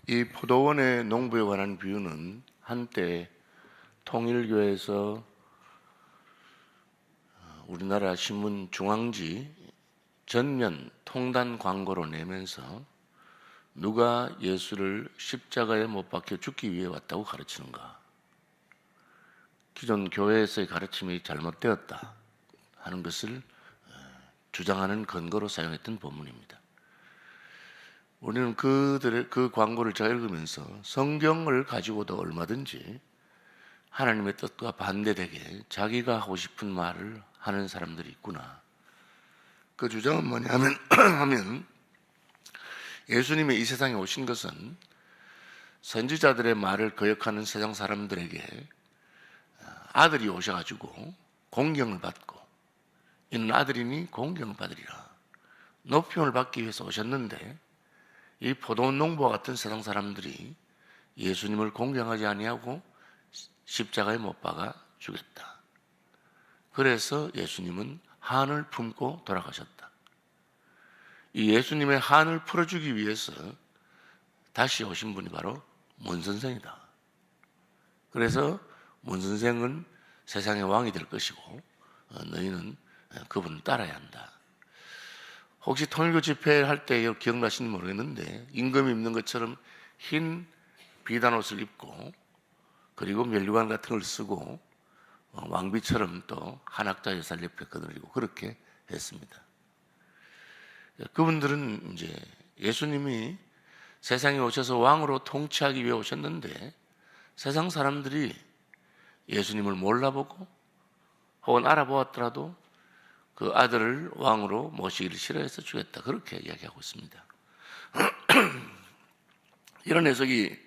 이 포도원의 농부에 관한 비유는 한때 통일교에서 우리나라 신문 중앙지 전면 통단 광고로 내면서 누가 예수를 십자가에 못 박혀 죽기 위해 왔다고 가르치는가? 기존 교회에서의 가르침이 잘못되었다 하는 것을 주장하는 근거로 사용했던 본문입니다. 우리는 그 광고를 제가 읽으면서 성경을 가지고도 얼마든지 하나님의 뜻과 반대되게 자기가 하고 싶은 말을 하는 사람들이 있구나. 그 주장은 뭐냐면 하면 예수님이 이 세상에 오신 것은 선지자들의 말을 거역하는 세상 사람들에게 아들이 오셔가지고 공경을 받고 이는 아들이니 공경을 받으리라 높임을 받기 위해서 오셨는데, 이 포도원 농부와 같은 세상 사람들이 예수님을 공경하지 아니하고 십자가에 못 박아 죽였다. 그래서 예수님은 한을 품고 돌아가셨다. 이 예수님의 한을 풀어주기 위해서 다시 오신 분이 바로 문 선생이다. 그래서 문 선생은 세상의 왕이 될 것이고 너희는 그분을 따라야 한다. 혹시 통일교 집회할 때 기억나시는지 모르겠는데 임금이 입는 것처럼 흰 비단 옷을 입고 그리고 면류관 같은 걸 쓰고 왕비처럼 또 한학자 여살 옆에 거느리고 그렇게 했습니다. 그분들은 이제 예수님이 세상에 오셔서 왕으로 통치하기 위해 오셨는데 세상 사람들이 예수님을 몰라보고 혹은 알아보았더라도 그 아들을 왕으로 모시기를 싫어해서 죽였다. 그렇게 이야기하고 있습니다. 이런 해석이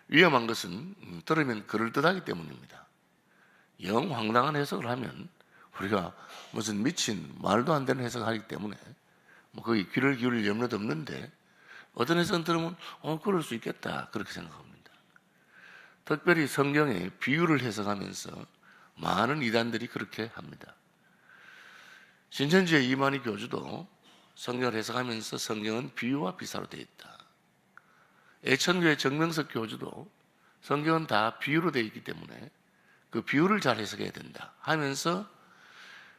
위험한 것은 들으면 그럴듯하기 때문입니다. 영 황당한 해석을 하면 우리가 무슨 미친 말도 안 되는 해석을 하기 때문에 거기 귀를 기울일 염려도 없는데 어떤 해석은 들으면 그럴 수 있겠다 그렇게 생각합니다. 특별히 성경에 비유를 해석하면서 많은 이단들이 그렇게 합니다. 신천지의 이만희 교주도 성경을 해석하면서 성경은 비유와 비사로 되어 있다. 애천교의 정명석 교주도 성경은 다 비유로 되어 있기 때문에 그 비유를 잘 해석해야 된다 하면서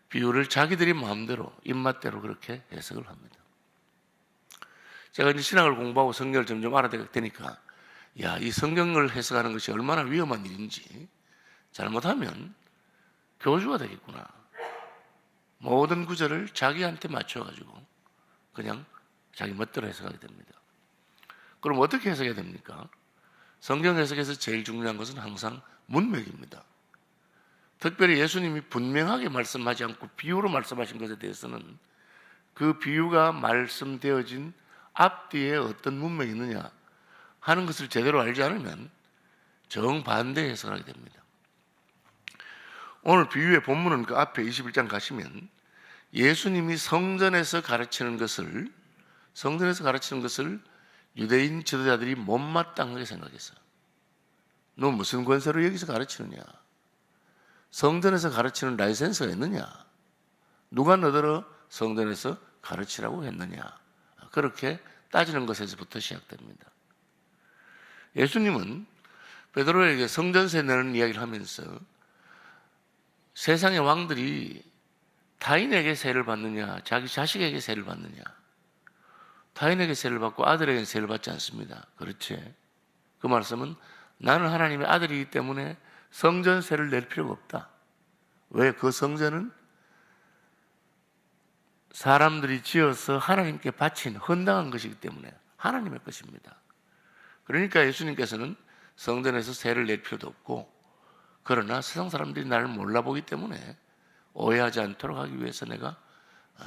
비유를 자기들이 마음대로 입맛대로 그렇게 해석을 합니다. 제가 이제 신학을 공부하고 성경을 점점 알아되니까 이 성경을 해석하는 것이 얼마나 위험한 일인지, 잘못하면 교주가 되겠구나. 모든 구절을 자기한테 맞춰가지고 그냥 자기 멋대로 해석하게 됩니다. 그럼 어떻게 해석해야 됩니까? 성경 해석에서 제일 중요한 것은 항상 문맥입니다. 특별히 예수님이 분명하게 말씀하지 않고 비유로 말씀하신 것에 대해서는 그 비유가 말씀되어진 앞뒤에 어떤 문맥이 있느냐 하는 것을 제대로 알지 않으면 정반대 해석을 하게 됩니다. 오늘 비유의 본문은 그 앞에 21장 가시면 예수님이 성전에서 가르치는 것을 유대인 지도자들이 못마땅하게 생각했어요. 너 무슨 권세로 여기서 가르치느냐? 성전에서 가르치는 라이센스가 있느냐? 누가 너더러 성전에서 가르치라고 했느냐? 그렇게 따지는 것에서부터 시작됩니다. 예수님은 베드로에게 성전세 내는 이야기를 하면서 세상의 왕들이 타인에게 세를 받느냐, 자기 자식에게 세를 받느냐? 타인에게 세를 받고 아들에게 세를 받지 않습니다. 그렇지? 그 말씀은 나는 하나님의 아들이기 때문에 성전세를 낼 필요가 없다. 왜? 그 성전은 사람들이 지어서 하나님께 바친 헌당한 것이기 때문에 하나님의 것입니다. 그러니까 예수님께서는 성전에서 세를 낼 필요도 없고, 그러나 세상 사람들이 나를 몰라보기 때문에 오해하지 않도록 하기 위해서 내가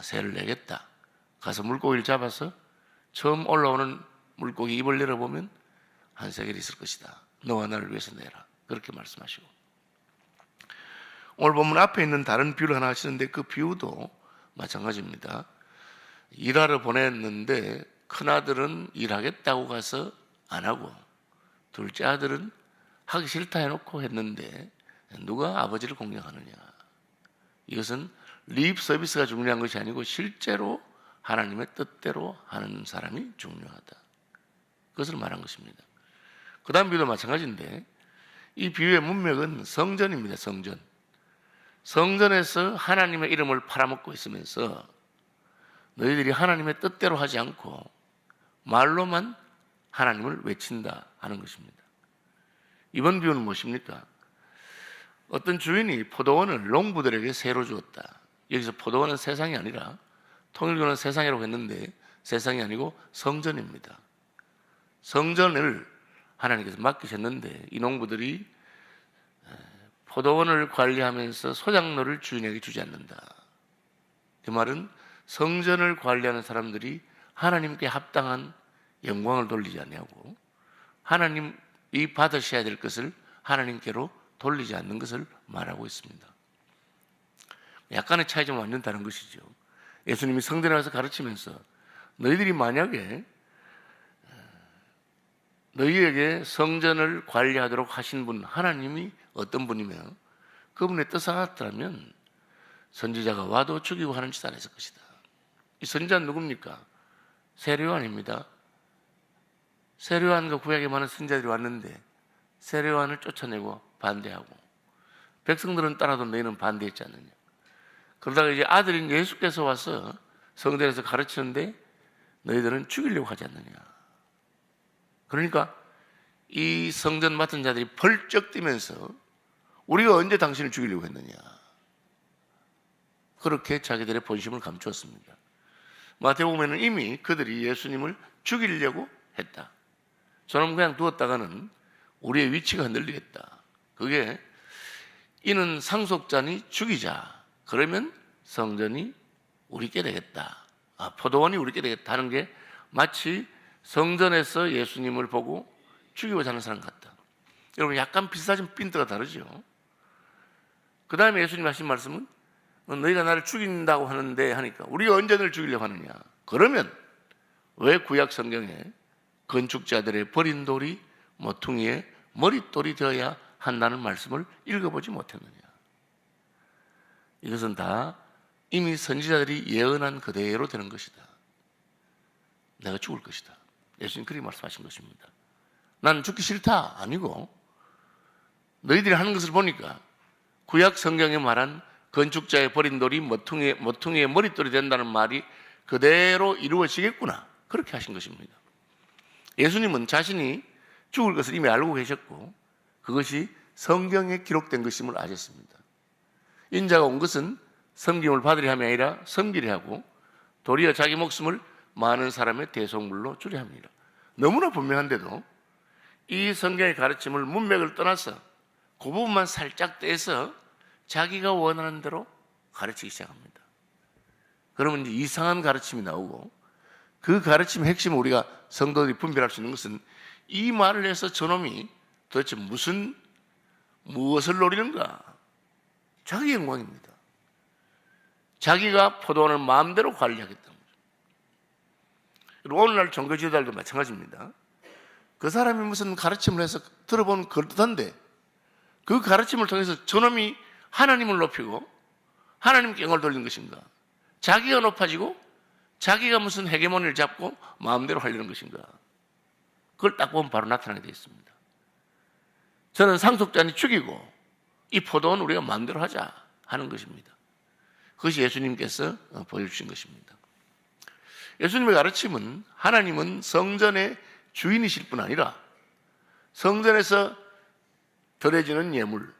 세를 내겠다. 가서 물고기를 잡아서 처음 올라오는 물고기 입을 열어보면 한 세겔이 있을 것이다. 너와 나를 위해서 내라. 그렇게 말씀하시고, 오늘 본문 앞에 있는 다른 비유를 하나 하시는데 그 비유도 마찬가지입니다. 일하러 보냈는데 큰아들은 일하겠다고 가서 안 하고 둘째 아들은 하기 싫다 해놓고 했는데 누가 아버지를 공경하느냐? 이것은 립 서비스가 중요한 것이 아니고 실제로 하나님의 뜻대로 하는 사람이 중요하다. 그것을 말한 것입니다. 그 다음 비유도 마찬가지인데 이 비유의 문맥은 성전입니다. 성전. 성전에서 하나님의 이름을 팔아먹고 있으면서 너희들이 하나님의 뜻대로 하지 않고 말로만 하나님을 외친다 하는 것입니다. 이번 비유는 무엇입니까? 어떤 주인이 포도원을 농부들에게 새로 주었다. 여기서 포도원은 세상이 아니라 통일교는 세상이라고 했는데 세상이 아니고 성전입니다. 성전을 하나님께서 맡기셨는데 이 농부들이 포도원을 관리하면서 소작물을 주인에게 주지 않는다. 그 말은 성전을 관리하는 사람들이 하나님께 합당한 영광을 돌리지 아니하고 하나님이 받으셔야 될 것을 하나님께로 돌리지 않는 것을 말하고 있습니다. 약간의 차이점은 완전 다른 것이죠. 예수님이 성전에 가서 가르치면서 너희들이 만약에 너희에게 성전을 관리하도록 하신 분 하나님이 어떤 분이며 그분의 뜻을 알았더라면 선지자가 와도 죽이고 하는 짓 안 했을 것이다. 이 선지자는 누굽니까? 세례요한입니다. 세례요한과 구약에 많은 선지자들이 왔는데 세례요한을 쫓아내고 반대하고 백성들은 따라도 너희는 반대했지 않느냐. 그러다가 이제 아들인 예수께서 와서 성전에서 가르치는데 너희들은 죽이려고 하지 않느냐. 그러니까 이 성전 맡은 자들이 벌쩍 뛰면서 우리가 언제 당신을 죽이려고 했느냐. 그렇게 자기들의 본심을 감추었습니다. 마태복음에는 이미 그들이 예수님을 죽이려고 했다. 저놈 그냥 두었다가는 우리의 위치가 흔들리겠다. 그게 이는 상속자니 죽이자. 그러면 성전이 우리께 되겠다. 포도원이 우리께 되겠다 하는 게 마치 성전에서 예수님을 보고 죽이고자 하는 사람 같다. 여러분 약간 비슷하지만 핀트가 다르죠. 그 다음에 예수님이 하신 말씀은 너희가 나를 죽인다고 하는데 하니까 우리가 언제 너를 죽이려고 하느냐. 그러면 왜 구약 성경에 건축자들의 버린 돌이 모퉁이의 머릿돌이 되어야 한다는 말씀을 읽어보지 못했느냐. 이것은 다 이미 선지자들이 예언한 그대로 되는 것이다. 내가 죽을 것이다. 예수님 그렇게 말씀하신 것입니다. 나는 죽기 싫다 아니고 너희들이 하는 것을 보니까 구약 성경에 말한 건축자의 버린 돌이 모퉁이의 머릿돌이 된다는 말이 그대로 이루어지겠구나. 그렇게 하신 것입니다. 예수님은 자신이 죽을 것을 이미 알고 계셨고 그것이 성경에 기록된 것임을 아셨습니다. 인자가 온 것은 섬김을 받으려 함이 아니라 섬기려 하고 도리어 자기 목숨을 많은 사람의 대속물로 주려 합니다. 너무나 분명한데도 이 성경의 가르침을 문맥을 떠나서 그 부분만 살짝 떼서 자기가 원하는 대로 가르치기 시작합니다. 그러면 이제 이상한 가르침이 나오고 그 가르침의 핵심을 우리가 성도들이 분별할 수 있는 것은 이 말을 해서 저놈이 도대체 무엇을 노리는가? 자기 영광입니다. 자기가 포도원을 마음대로 관리하겠다는 거죠. 그리고 오늘날 종교 지도자들도 마찬가지입니다. 그 사람이 무슨 가르침을 해서 들어보면 그럴듯한데 그 가르침을 통해서 저놈이 하나님을 높이고 하나님께 영광을 돌리는 것인가? 자기가 높아지고 자기가 무슨 헤게모니를 잡고 마음대로 하려는 것인가? 그걸 딱 보면 바로 나타나게 되어 있습니다. 저는 상속자니 죽이고 이 포도원 우리가 마음대로 하자 하는 것입니다. 그것이 예수님께서 보여주신 것입니다. 예수님의 가르침은 하나님은 성전의 주인이실 뿐 아니라 성전에서 드려지는 예물,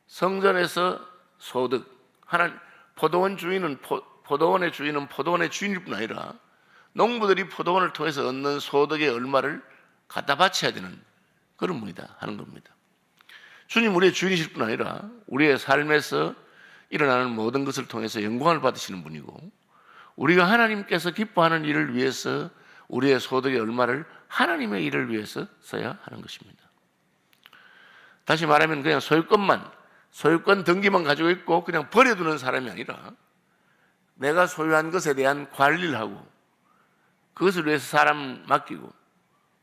성전에서 소득, 포도원의 주인은 포도원의 주인일 뿐 아니라 농부들이 포도원을 통해서 얻는 소득의 얼마를 갖다 바쳐야 되는 그런 분이다 하는 겁니다. 주님 우리의 주인이실 뿐 아니라 우리의 삶에서 일어나는 모든 것을 통해서 영광을 받으시는 분이고 우리가 하나님께서 기뻐하는 일을 위해서 우리의 소득의 얼마를 하나님의 일을 위해서 써야 하는 것입니다. 다시 말하면 그냥 소유권 등기만 가지고 있고 그냥 버려두는 사람이 아니라 내가 소유한 것에 대한 관리를 하고 그것을 위해서 사람 맡기고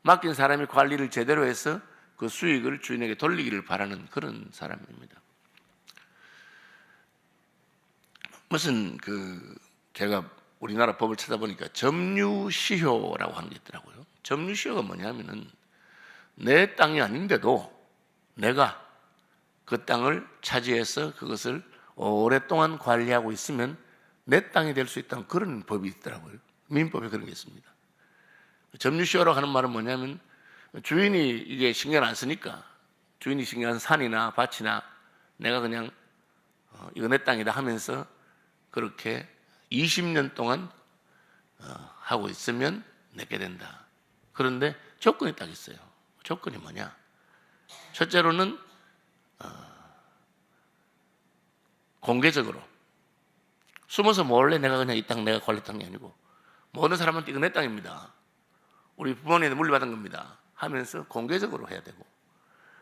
맡긴 사람이 관리를 제대로 해서 그 수익을 주인에게 돌리기를 바라는 그런 사람입니다. 무슨 제가 우리나라 법을 찾아보니까 점유시효라고 하는 게 있더라고요. 점유시효가 뭐냐면은 내 땅이 아닌데도 내가 그 땅을 차지해서 그것을 오랫동안 관리하고 있으면 내 땅이 될 수 있다는 그런 법이 있더라고요. 민법에 그런 게 있습니다. 점유시효라고 하는 말은 뭐냐면 주인이 이게 신경 안 쓰니까, 주인이 신경 안 산이나 밭이나 내가 그냥 이거 내 땅이다 하면서 그렇게 20년 동안 하고 있으면 내게 된다. 그런데 조건이 딱 있어요. 조건이 뭐냐? 첫째로는 공개적으로 숨어서 몰래 내가 그냥 이 땅 내가 관리했던 게 아니고 모든 사람한테 이거 내 땅입니다, 우리 부모님한테 물려받은 겁니다 하면서 공개적으로 해야 되고,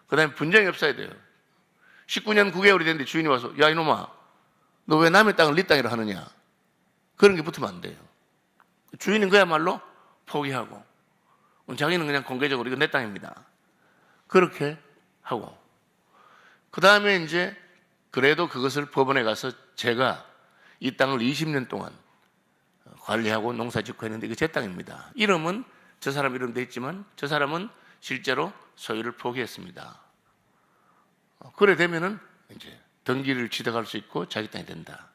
그 다음에 분쟁이 없어야 돼요. 19년 9개월이 됐는데 주인이 와서 야 이놈아 너 왜 남의 땅을 네 땅이라 하느냐, 그런 게 붙으면 안 돼요. 주인은 그야말로 포기하고 자기는 그냥 공개적으로 이거 내 땅입니다 그렇게 하고, 그 다음에 이제 그래도 그것을 법원에 가서 제가 이 땅을 20년 동안 관리하고 농사 짓고 했는데 이거 제 땅입니다, 이름은 저 사람 이름 돼 있지만 저 사람은 실제로 소유를 포기했습니다. 그래 되면은 이제 등기를 취득할 수 있고 자기 땅이 된다,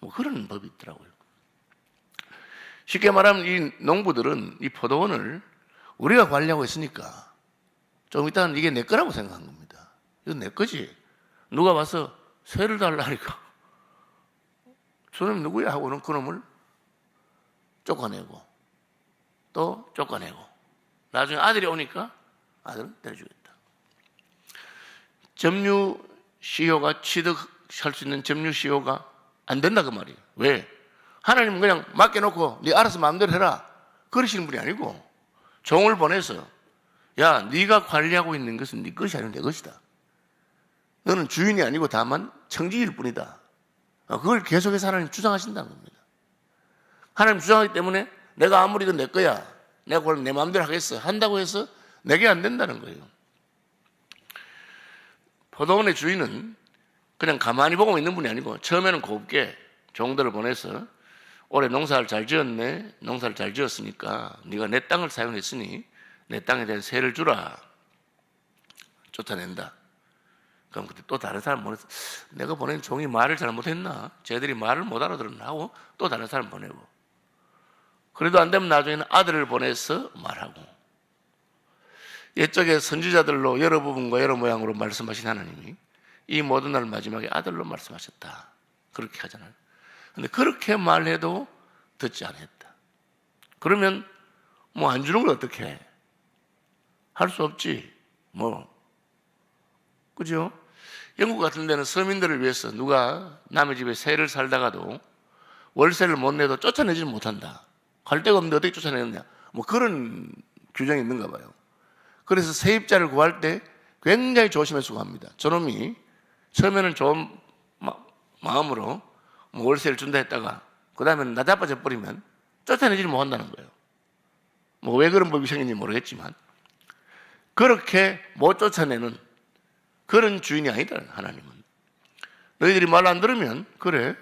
뭐 그런 법이 있더라고요. 쉽게 말하면 이 농부들은 이 포도원을 우리가 관리하고 있으니까 좀 이따는 이게 내 거라고 생각한 겁니다. 이건 내 거지, 누가 와서 세를 달라 하니까 저놈이 누구야 하고는 그놈을 쫓아내고 또 쫓아내고 나중에 아들이 오니까 아들은 때려주겠다. 점유시효가 취득할 수 있는 점유시효가 안 된다 그 말이에요. 왜? 하나님은 그냥 맡겨놓고 네 알아서 마음대로 해라 그러시는 분이 아니고 종을 보내서 야 네가 관리하고 있는 것은 네 것이 아니고 내 것이다, 너는 주인이 아니고 다만 청지기일 뿐이다, 그걸 계속해서 하나님 주장하신다는 겁니다. 하나님 주장하기 때문에 내가 아무리 이건 내 거야 내가 그걸 내 마음대로 하겠어 한다고 해서 내게 안 된다는 거예요. 포도원의 주인은 그냥 가만히 보고 있는 분이 아니고 처음에는 곱게 종들을 보내서 올해 농사를 잘 지었네, 농사를 잘 지었으니까 네가 내 땅을 사용했으니 내 땅에 대한 세를 주라, 쫓아낸다. 그럼 그때 또 다른 사람 보내서 내가 보낸 종이 말을 잘못했나, 쟤들이 말을 못 알아들었나 하고 또 다른 사람 보내고, 그래도 안 되면 나중에는 아들을 보내서 말하고, 옛적에 선지자들로 여러 부분과 여러 모양으로 말씀하신 하나님이 이 모든 날 마지막에 아들로 말씀하셨다 그렇게 하잖아요. 근데 그렇게 말해도 듣지 않았다. 그러면 뭐 안 주는 걸 어떻게 해? 할 수 없지 뭐, 그죠? 영국 같은 데는 서민들을 위해서 누가 남의 집에 세를 살다가도 월세를 못 내도 쫓아내지는 못한다, 갈 데가 없는데 어떻게 쫓아내느냐, 뭐 그런 규정이 있는가 봐요. 그래서 세입자를 구할 때 굉장히 조심해서 구합니다. 저놈이 처음에는 좋은 마음으로 뭐 월세를 준다 했다가 그 다음에 나자빠져 버리면 쫓아내지를 못한다는 거예요. 뭐 왜 그런 법이 생긴지 모르겠지만 그렇게 못 쫓아내는 그런 주인이 아니다 하나님은. 너희들이 말 안 들으면 그래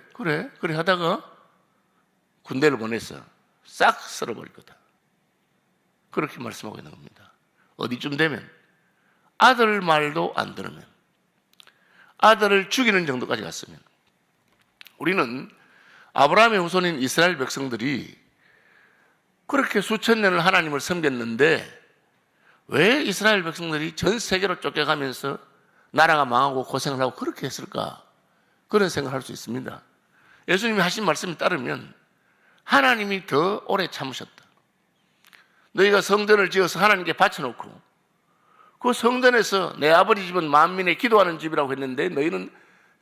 하다가 군대를 보내서 싹 쓸어버릴 거다 그렇게 말씀하고 있는 겁니다. 어디쯤 되면 아들 말도 안 들으면, 아들을 죽이는 정도까지 갔으면. 우리는 아브라함의 후손인 이스라엘 백성들이 그렇게 수천 년을 하나님을 섬겼는데 왜 이스라엘 백성들이 전 세계로 쫓겨가면서 나라가 망하고 고생을 하고 그렇게 했을까, 그런 생각을 할 수 있습니다. 예수님이 하신 말씀에 따르면 하나님이 더 오래 참으셨다. 너희가 성전을 지어서 하나님께 바쳐놓고 그 성전에서 내 아버지 집은 만민의 기도하는 집이라고 했는데 너희는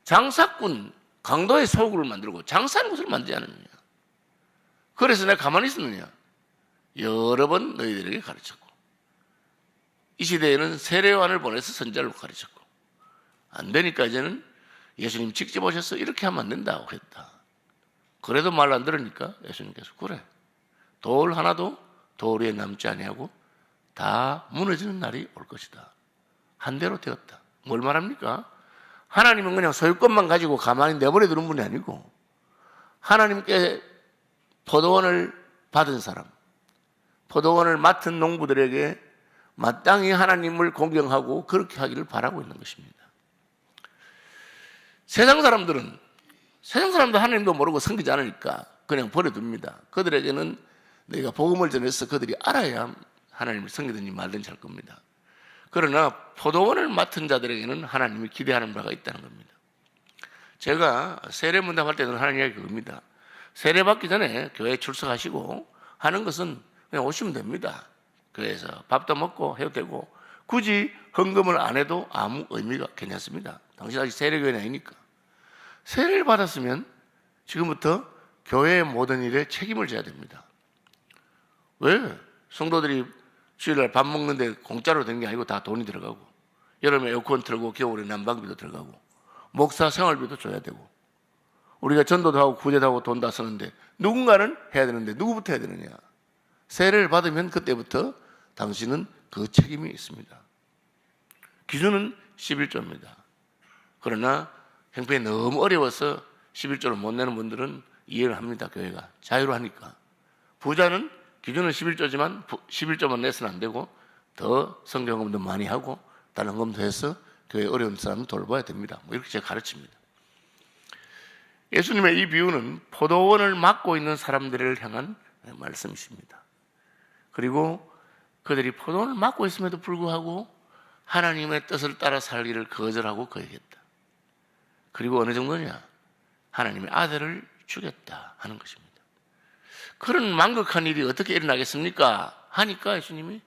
장사꾼 강도의 소굴을 만들고 장사하는 곳을 만들지 않느냐, 그래서 내가 가만히 있었느냐, 여러 번 너희들에게 가르쳤고 이 시대에는 세례요한을 보내서 선지자를 가르쳤고 안 되니까 이제는 예수님 직접 오셔서 이렇게 하면 안 된다고 했다. 그래도 말 안 들으니까 예수님께서 그래 돌 하나도 돌 위에 남지 아니하고 다 무너지는 날이 올 것이다. 한 대로 되었다. 뭘 말합니까? 하나님은 그냥 소유권만 가지고 가만히 내버려 두는 분이 아니고 하나님께 포도원을 받은 사람, 포도원을 맡은 농부들에게 마땅히 하나님을 공경하고 그렇게 하기를 바라고 있는 것입니다. 세상 사람들 하나님도 모르고 섬기지 않으니까 그냥 버려둡니다. 그들에게는 내가 복음을 전해서 그들이 알아야 하나님을 섬기든지 말든지 할 겁니다. 그러나 포도원을 맡은 자들에게는 하나님이 기대하는 바가 있다는 겁니다. 제가 세례문답할 때는 하는 이야기 그겁니다. 세례 받기 전에 교회에 출석하시고 하는 것은 그냥 오시면 됩니다. 교회에서 밥도 먹고 해도 되고 굳이 헌금을 안 해도 아무 의미가 괜찮습니다. 당신 아직 세례교회는 아니니까. 세례를 받았으면 지금부터 교회의 모든 일에 책임을 져야 됩니다. 왜? 성도들이 주일날 밥 먹는데 공짜로 되는 게 아니고 다 돈이 들어가고, 여름에 에어컨 틀고 겨울에 난방비도 들어가고, 목사 생활비도 줘야 되고, 우리가 전도도 하고 구제도 하고 돈 다 쓰는데 누군가는 해야 되는데 누구부터 해야 되느냐? 세례를 받으면 그때부터 당신은 그 책임이 있습니다. 기준은 11조입니다. 그러나 형편이 너무 어려워서 11조를 못 내는 분들은 이해를 합니다. 교회가 자유로 하니까. 부자는 기준은 11조지만 11조만 내서는 안 되고 더 성경금도 많이 하고 다른 금도 해서 교회 어려운 사람을 돌봐야 됩니다. 뭐 이렇게 제가 가르칩니다. 예수님의 이 비유는 포도원을 맡고 있는 사람들을 향한 말씀이십니다. 그리고 그들이 포도원을 맡고 있음에도 불구하고 하나님의 뜻을 따라 살기를 거절하고 거역했다. 그리고 어느 정도냐? 하나님의 아들을 주겠다 하는 것입니다. 그런 망극한 일이 어떻게 일어나겠습니까? 하니까 예수님이,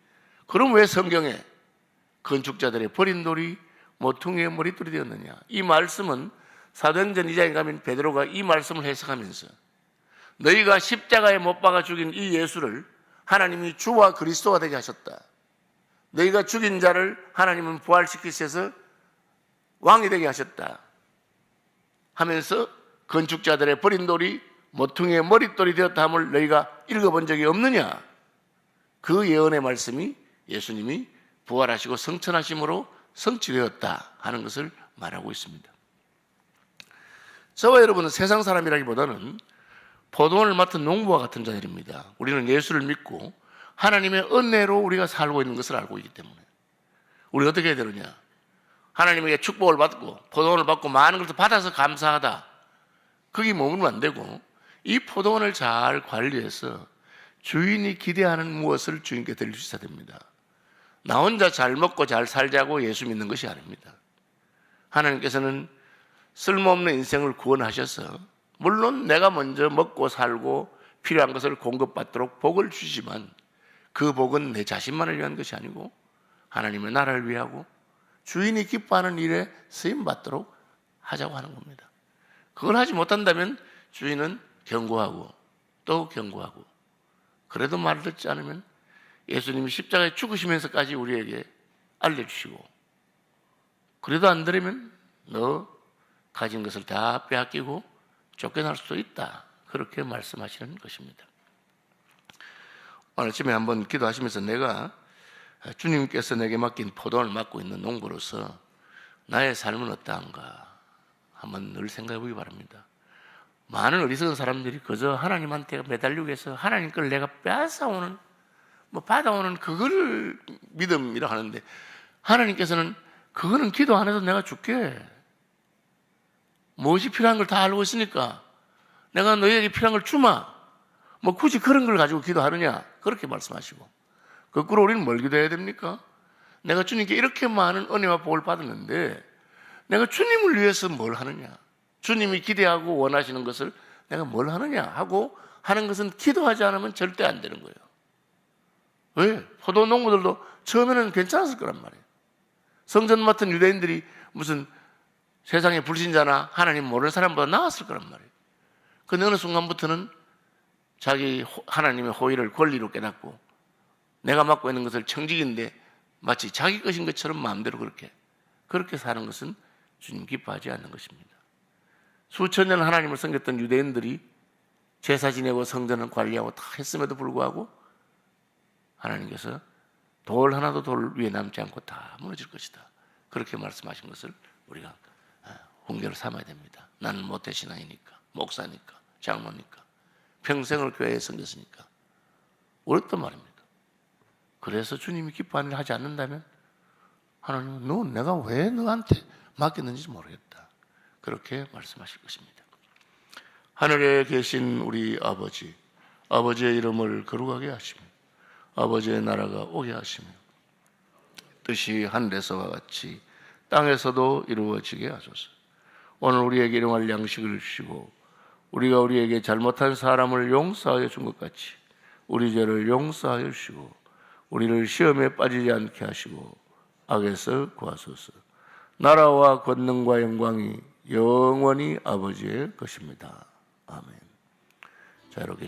그럼 왜 성경에 건축자들의 버린 돌이 모퉁이의 머릿돌이 되었느냐? 이 말씀은 사도행전 2장에 가면 베드로가 이 말씀을 해석하면서 너희가 십자가에 못 박아 죽인 이 예수를 하나님이 주와 그리스도가 되게 하셨다. 너희가 죽인 자를 하나님은 부활시키셔서 왕이 되게 하셨다 하면서 건축자들의 버린 돌이 모퉁이의 머릿돌이 되었다 함을 너희가 읽어본 적이 없느냐? 그 예언의 말씀이 예수님이 부활하시고 성천하심으로 성취되었다 하는 것을 말하고 있습니다. 저와 여러분은 세상 사람이라기보다는 포도원을 맡은 농부와 같은 자들입니다. 우리는 예수를 믿고 하나님의 은혜로 우리가 살고 있는 것을 알고 있기 때문에 우리가 어떻게 해야 되느냐? 하나님에게 축복을 받고 포도원을 받고 많은 것을 받아서 감사하다, 거기 머물면 안 되고 이 포도원을 잘 관리해서 주인이 기대하는 무엇을 주인께 드릴 수 있어야 됩니다. 나 혼자 잘 먹고 잘 살자고 예수 믿는 것이 아닙니다. 하나님께서는 쓸모없는 인생을 구원하셔서 물론 내가 먼저 먹고 살고 필요한 것을 공급받도록 복을 주시지만 그 복은 내 자신만을 위한 것이 아니고 하나님의 나라를 위하고 주인이 기뻐하는 일에 쓰임받도록 하자고 하는 겁니다. 그걸 하지 못한다면 주인은 경고하고 또 경고하고, 그래도 말을 듣지 않으면 예수님이 십자가에 죽으시면서까지 우리에게 알려주시고, 그래도 안 들으면 너 가진 것을 다 빼앗기고 쫓겨날 수도 있다, 그렇게 말씀하시는 것입니다. 오늘 아침에 한번 기도하시면서 내가 주님께서 내게 맡긴 포도원을 맡고 있는 농부로서 나의 삶은 어떠한가 한번 늘 생각해 보기 바랍니다. 많은 어리석은 사람들이 그저 하나님한테 매달리고 해서 하나님 걸 내가 빼앗아오는, 받아오는 그거를 믿음이라 하는데, 하나님께서는 그거는 기도 안 해도 내가 줄게. 무엇이 필요한 걸 다 알고 있으니까 내가 너희에게 필요한 걸 주마. 굳이 그런 걸 가지고 기도하느냐, 그렇게 말씀하시고, 거꾸로 우리는 뭘 기도해야 됩니까? 내가 주님께 이렇게 많은 은혜와 복을 받았는데 내가 주님을 위해서 뭘 하느냐, 주님이 기대하고 원하시는 것을 내가 뭘 하느냐 하고 하는 것은 기도하지 않으면 절대 안 되는 거예요. 왜? 포도 농부들도 처음에는 괜찮았을 거란 말이에요. 성전 맡은 유대인들이 무슨 세상의 불신자나 하나님 모르는 사람보다 나았을 거란 말이에요. 근데 어느 순간부터는 자기 하나님의 호의를 권리로 깨닫고 내가 맡고 있는 것을 청직인데 마치 자기 것인 것처럼 마음대로 그렇게 사는 것은 주님 기뻐하지 않는 것입니다. 수천 년 하나님을 섬겼던 유대인들이 제사 지내고 성전을 관리하고 다 했음에도 불구하고 하나님께서 돌 하나도 돌 위에 남지 않고 다 무너질 것이다, 그렇게 말씀하신 것을 우리가 훈계를 삼아야 됩니다. 나는 모태신앙이니까, 목사니까, 장로니까, 평생을 교회에 섬겼으니까. 어렵단 말입니다. 그래서 주님이 기뻐하는 일 하지 않는다면 하나님은 너 내가 왜 너한테 맡겼는지 모르겠다. 그렇게 말씀하실 것입니다. 하늘에 계신 우리 아버지, 아버지의 이름을 거룩하게 하시며 아버지의 나라가 오게 하시며 뜻이 하늘에서와 같이 땅에서도 이루어지게 하소서. 오늘 우리에게 일용할 양식을 주시고 우리가 우리에게 잘못한 사람을 용서하여 준 것 같이 우리 죄를 용서하여 주시고 우리를 시험에 빠지지 않게 하시고 악에서 구하소서. 나라와 권능과 영광이 영원히 아버지의 것입니다. 아멘. 자, 이렇게